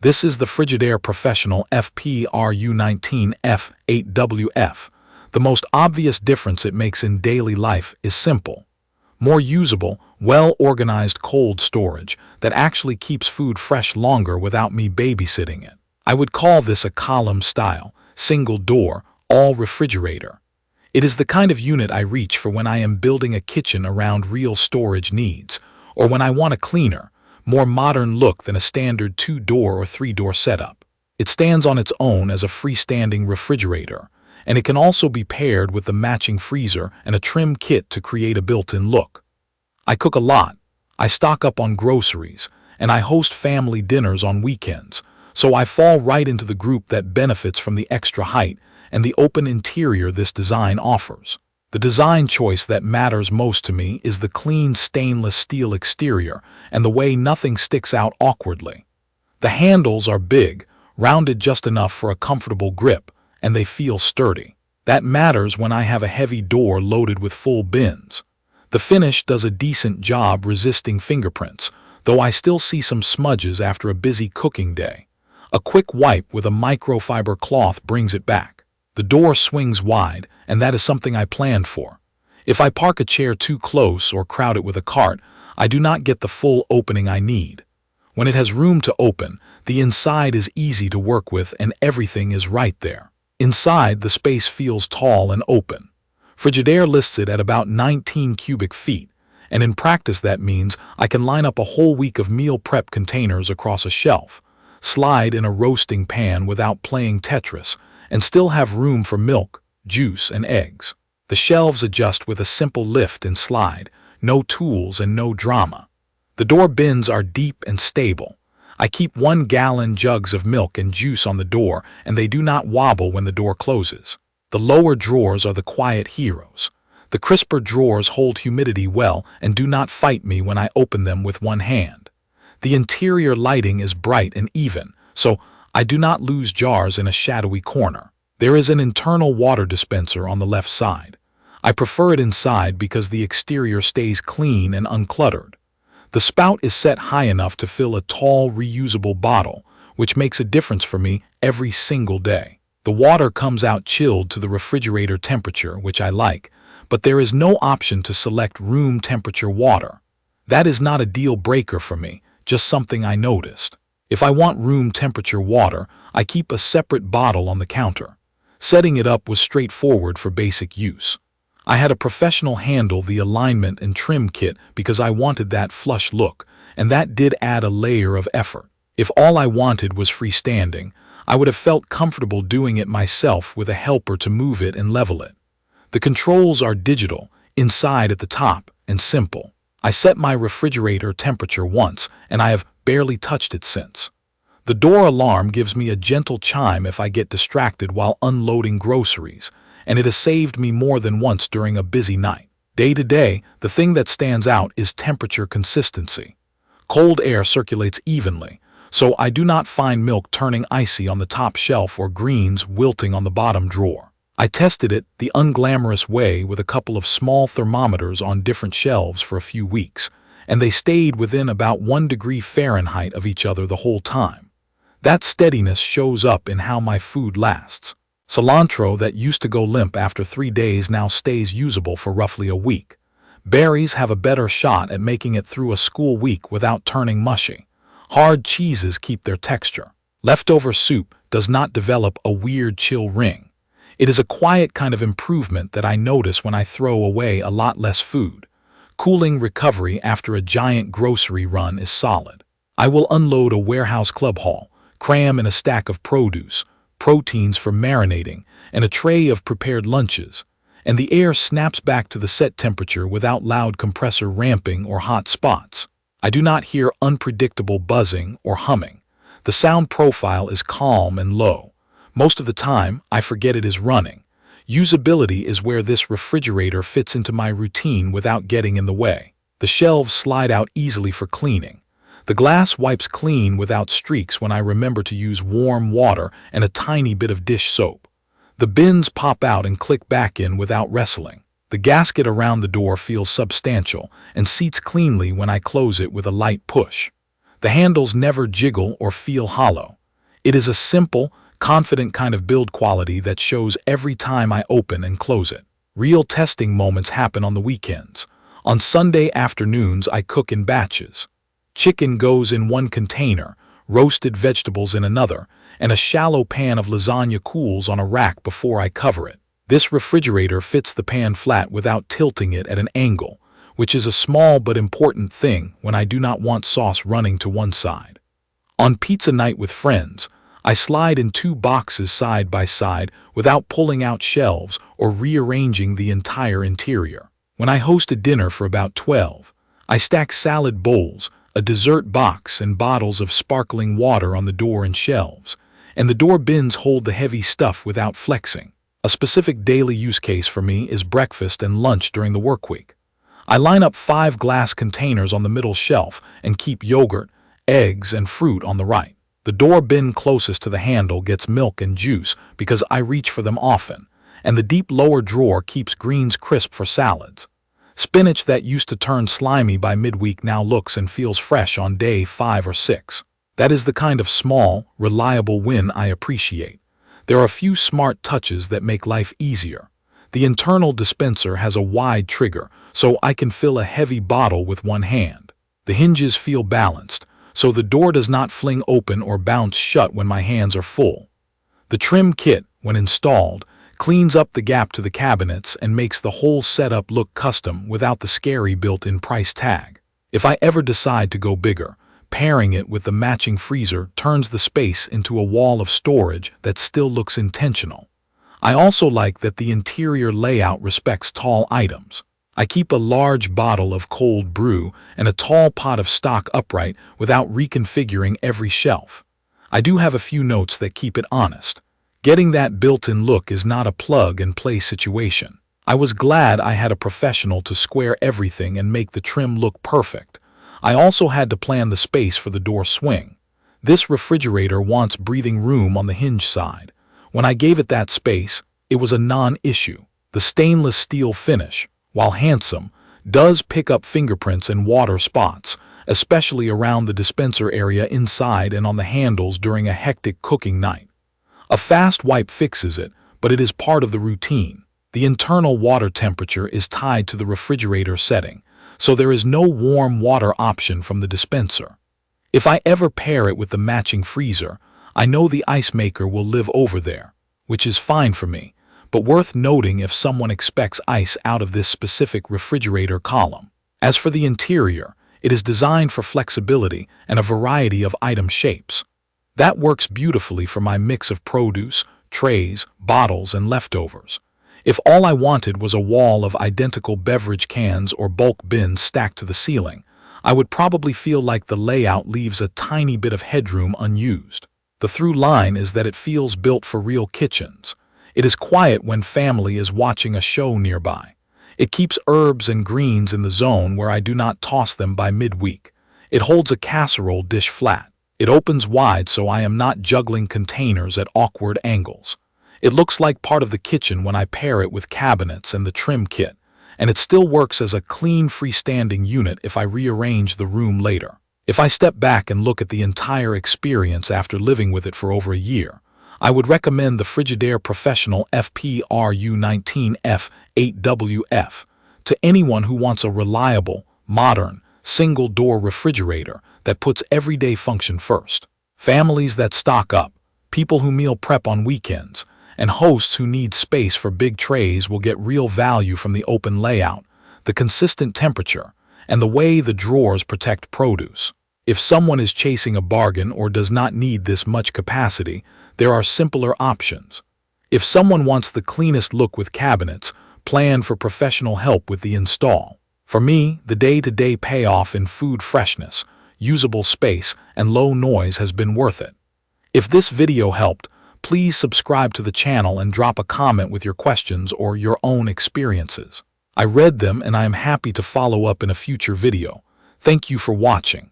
This is the Frigidaire Professional FPRU19F8WF. The most obvious difference it makes in daily life is simple. More usable, well-organized cold storage that actually keeps food fresh longer without me babysitting it. I would call this a column-style, single-door, all-refrigerator. It is the kind of unit I reach for when I am building a kitchen around real storage needs, or when I want a cleaner, more modern look than a standard 2-door or 3-door setup. It stands on its own as a freestanding refrigerator, and it can also be paired with the matching freezer and a trim kit to create a built-in look. I cook a lot, I stock up on groceries, and I host family dinners on weekends, so I fall right into the group that benefits from the extra height and the open interior this design offers. The design choice that matters most to me is the clean stainless steel exterior and the way nothing sticks out awkwardly. The handles are big, rounded just enough for a comfortable grip, and they feel sturdy. That matters when I have a heavy door loaded with full bins. The finish does a decent job resisting fingerprints, though I still see some smudges after a busy cooking day. A quick wipe with a microfiber cloth brings it back. The door swings wide, and that is something I planned for. If I park a chair too close or crowd it with a cart, I do not get the full opening I need. When it has room to open, the inside is easy to work with and everything is right there. Inside, the space feels tall and open. Frigidaire lists it at about 19 cubic feet, and in practice that means I can line up a whole week of meal prep containers across a shelf, slide in a roasting pan without playing Tetris, and still have room for milk, juice, and eggs. The shelves adjust with a simple lift and slide, no tools and no drama. The door bins are deep and stable. I keep 1-gallon jugs of milk and juice on the door, and they do not wobble when the door closes. The lower drawers are the quiet heroes. The crisper drawers hold humidity well and do not fight me when I open them with one hand. The interior lighting is bright and even, so I do not lose jars in a shadowy corner. There is an internal water dispenser on the left side. I prefer it inside because the exterior stays clean and uncluttered. The spout is set high enough to fill a tall, reusable bottle, which makes a difference for me every single day. The water comes out chilled to the refrigerator temperature, which I like, but there is no option to select room temperature water. That is not a deal breaker for me, just something I noticed. If I want room temperature water, I keep a separate bottle on the counter. Setting it up was straightforward for basic use. I had a professional handle the alignment and trim kit because I wanted that flush look, and that did add a layer of effort. If all I wanted was freestanding, I would have felt comfortable doing it myself with a helper to move it and level it. The controls are digital, inside at the top, and simple. I set my refrigerator temperature once, and I have barely touched it since. The door alarm gives me a gentle chime if I get distracted while unloading groceries, and it has saved me more than once during a busy night. Day to day, the thing that stands out is temperature consistency. Cold air circulates evenly, so I do not find milk turning icy on the top shelf or greens wilting on the bottom drawer. I tested it the unglamorous way with a couple of small thermometers on different shelves for a few weeks, and they stayed within about 1 degree Fahrenheit of each other the whole time. That steadiness shows up in how my food lasts. Cilantro that used to go limp after 3 days now stays usable for roughly a week. Berries have a better shot at making it through a school week without turning mushy. Hard cheeses keep their texture. Leftover soup does not develop a weird chill ring. It is a quiet kind of improvement that I notice when I throw away a lot less food. Cooling recovery after a giant grocery run is solid. I will unload a warehouse club haul, cram in a stack of produce, proteins for marinating, and a tray of prepared lunches, and the air snaps back to the set temperature without loud compressor ramping or hot spots. I do not hear unpredictable buzzing or humming. The sound profile is calm and low. Most of the time, I forget it is running. Usability is where this refrigerator fits into my routine without getting in the way. The shelves slide out easily for cleaning. The glass wipes clean without streaks when I remember to use warm water and a tiny bit of dish soap. The bins pop out and click back in without wrestling. The gasket around the door feels substantial and seats cleanly when I close it with a light push. The handles never jiggle or feel hollow. It is a simple, confident kind of build quality that shows every time I open and close it. Real testing moments happen on the weekends. On Sunday afternoons, I cook in batches. Chicken goes in one container, roasted vegetables in another, and a shallow pan of lasagna cools on a rack before I cover it. This refrigerator fits the pan flat without tilting it at an angle, which is a small but important thing when I do not want sauce running to one side. On pizza night with friends, I slide in 2 boxes side by side without pulling out shelves or rearranging the entire interior. When I host a dinner for about 12, I stack salad bowls, a dessert box, and bottles of sparkling water on the door and shelves, and the door bins hold the heavy stuff without flexing. A specific daily use case for me is breakfast and lunch during the work week. I line up 5 glass containers on the middle shelf and keep yogurt, eggs, and fruit on the right. The door bin closest to the handle gets milk and juice because I reach for them often, and the deep lower drawer keeps greens crisp for salads. Spinach that used to turn slimy by midweek now looks and feels fresh on day 5 or 6. That is the kind of small, reliable win I appreciate. There are a few smart touches that make life easier. The internal dispenser has a wide trigger, so I can fill a heavy bottle with one hand. The hinges feel balanced, so the door does not fling open or bounce shut when my hands are full. The trim kit, when installed, cleans up the gap to the cabinets and makes the whole setup look custom without the scary built-in price tag. If I ever decide to go bigger, pairing it with the matching freezer turns the space into a wall of storage that still looks intentional. I also like that the interior layout respects tall items. I keep a large bottle of cold brew and a tall pot of stock upright without reconfiguring every shelf. I do have a few notes that keep it honest. Getting that built-in look is not a plug-and-play situation. I was glad I had a professional to square everything and make the trim look perfect. I also had to plan the space for the door swing. This refrigerator wants breathing room on the hinge side. When I gave it that space, it was a non-issue. The stainless steel finish, while handsome, does pick up fingerprints and water spots, especially around the dispenser area inside and on the handles during a hectic cooking night. A fast wipe fixes it, but it is part of the routine. The internal water temperature is tied to the refrigerator setting, so there is no warm water option from the dispenser. If I ever pair it with the matching freezer, I know the ice maker will live over there, which is fine for me, but worth noting if someone expects ice out of this specific refrigerator column. As for the interior, it is designed for flexibility and a variety of item shapes. That works beautifully for my mix of produce, trays, bottles, and leftovers. If all I wanted was a wall of identical beverage cans or bulk bins stacked to the ceiling, I would probably feel like the layout leaves a tiny bit of headroom unused. The through line is that it feels built for real kitchens. It is quiet when family is watching a show nearby. It keeps herbs and greens in the zone where I do not toss them by midweek. It holds a casserole dish flat. It opens wide so I am not juggling containers at awkward angles. It looks like part of the kitchen when I pair it with cabinets and the trim kit, and it still works as a clean freestanding unit if I rearrange the room later. If I step back and look at the entire experience after living with it for over a year, I would recommend the Frigidaire Professional FPRU19F8WF to anyone who wants a reliable, modern, single-door refrigerator that puts everyday function first. Families that stock up, people who meal prep on weekends, and hosts who need space for big trays will get real value from the open layout, the consistent temperature, and the way the drawers protect produce. If someone is chasing a bargain or does not need this much capacity, there are simpler options. If someone wants the cleanest look with cabinets, plan for professional help with the install. For me, the day-to-day payoff in food freshness, usable space, and low noise has been worth it. If this video helped, please subscribe to the channel and drop a comment with your questions or your own experiences. I read them and I am happy to follow up in a future video. Thank you for watching.